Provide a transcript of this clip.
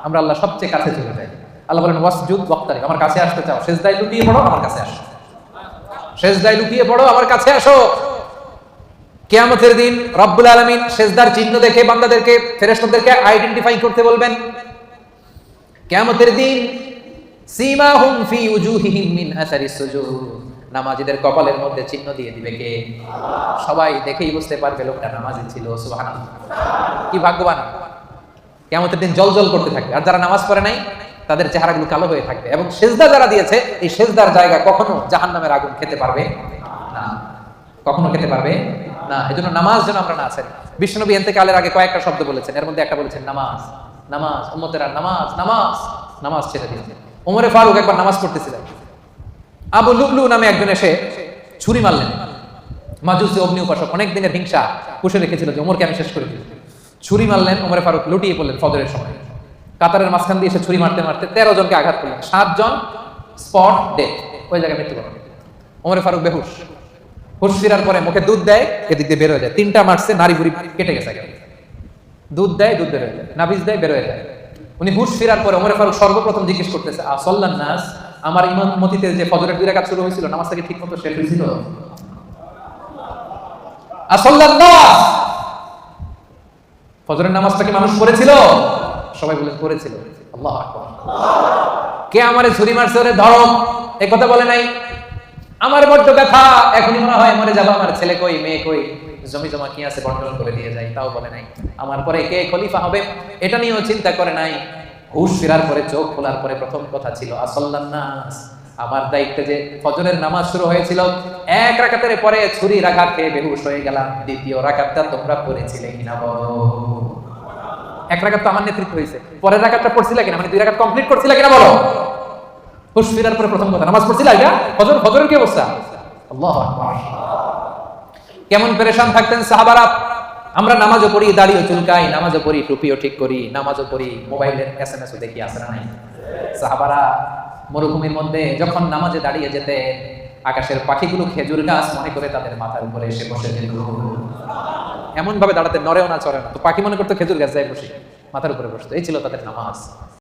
আমরা আল্লাহ সবচেয়ে কাছে চলে যাই। আল্লাহ বলেন ওয়াসজুদ ওয়াক্তারিব, আমার কাছে আসতে চাও, সেজদায় লুটিয়ে পড়ো, আমার কাছে আসো, সেজদায় লুটিয়ে পড়ো, আমার কাছে আসো। কিয়ামতের দিন রব্বুল আলামিন সেজদার চিহ্ন দেখে বান্দাদেরকে, ফেরেশতাদেরকে আইডেন্টিফাই করতে বলবেন। কিয়ামতের দিন সীমাহুম ফি উজুহিহিম মিন আসারিস সুজুদ, নামাজীদের কপালের মধ্যে চিহ্ন দিয়ে দিবে কে? সবাই দেখেই বুঝতে পারবে লোকটা নামাজি ছিল। সুবহানাল্লাহ, কি ভাগ্যবান! কিয়ামতের দিন জ্বলজ্বল করতে থাকবে, আর যারা নামাজ পড়ে নাই তাদের চেহারাগুলো কালো হয়ে থাকবে। এবং সেজদা যারা দিয়েছে, এই সেজদার জায়গা কখনো জাহান্নামের আগুন খেতে পারবে না, কখনো খেতে পারবে না। এজন্য নামাজ যেন আমরা না ছাড়ি। বিশ্বনবী ইন্তেকালের আগে কয়েকটা শব্দ বলেছেন, এর মধ্যে একটা বলেছেন নামাজ। নামাজ, উম্মতেরা নামাজ, নামাজ, নামাজ ছেড়ে দিয়েছে। ওমরে ফারুক একবার নামাজ পড়তেছিলেন, আবু লুবলু নামে একজন এসে ছুরি মারলেন। মাজুসি অগ্নি উপাসক, অনেক দিনের হিংসা পুষে রেখেছিল যে ওমরকে আমি শেষ করে দিই। ছুরি মারলেন, ওমরে ফারুক লুটিয়ে পড়লেন ফজরের সময়। কাতারের মাঝখান দিয়ে এসে ছুরি মারতে মারতে 13 জনকে আঘাত করলেন, 7 জন স্পট ডেথ, ওই জায়গায় মৃত্যুবরণ। ওমরে ফারুক বেহুশ, হুশ ফিরার পরে মুখে দুধ দেয়, এদিক দিয়ে বের হয়ে যায়। 3টা মারছে, নারী বুড়ি কেটে গেছে। দুধ দেয়, দুধ বের হয়ে যায়, নাভিজ দেয়, বের হয়ে যায়। উনি হুশ ফিরার পরে ওমরে ফারুক সর্বপ্রথম জিজ্ঞেস করতেছে, আসল্লান নাস, আমার ইমামতিতে যে ফজরের 2 রাকাত শুরু হয়েছিল, নামাজটা কি ঠিক মতো শেষ হয়েছিল? আসল্লান নাস, ফজরের নামাজটা কি মানুষ পড়েছিল? সবাই বলেন পড়েছিল। আল্লাহু আকবার। কে আমারে ছুরি মারছে, ওরে ধরো, এই কথা বলে নাই। আমার বড্ড ব্যথা, এখনই মনে হয় মরে যাবো, আমার ছেলে কই, মেয়ে কই, জমি জমা কি আছে বন্টন করে দিয়ে যায়, তাও বলে নাই। আমার পরে কে খলিফা হবে এটা নিয়েও চিন্তা করে নাই। হুশ ফেরার পরে, চোখ খোলার পরে প্রথম কথা ছিল আসল্লান নাস, আমার দায়িত্বে যে ফজরের নামাজ শুরু হয়েছিল, 1 রাকাতের পরে ছুরির আঘাত খেয়ে বেহুশ হয়ে গেলাম, 2য় রাকাতটা তোমরা পড়েছিলে কিনা বলো। 1 রাকাত তো আমার নেতৃত্ব হয়েছে, পরের রাকাতটা পড়ছিলে কিনা, মানে 2 রাকাত কমপ্লিট করছিলে কিনা বলো। হুশ ফেরার পরে প্রথম কথা, নামাজ পড়ছিলা এটা? ফজরের কি অবস্থা? আল্লাহু আকবার। কেমন পেরেশান থাকতেন সাহাবারা। আমরা নামাজও পড়ি, দাড়িও চুলকাই, নামাজও পড়ি, টুপিও ঠিক করি, নামাজও পড়ি, মোবাইলের এসএমএসও দেখি, আছে না নাই? সাহাবারা মরুভূমির মধ্যে যখন নামাজে দাঁড়িয়ে যেতেন, আকাশের পাখিগুলো খেজুর গাছ মনে করে তাদের মাথার উপরে এসে বসে যেত। এমন ভাবে দাঁড়াতে, নড়েও না চড়ে না, তো পাখি মনে করতো খেজুর গাছ যায় বসে, মাথার উপরে বসতো। এই ছিল তাদের নামাজ।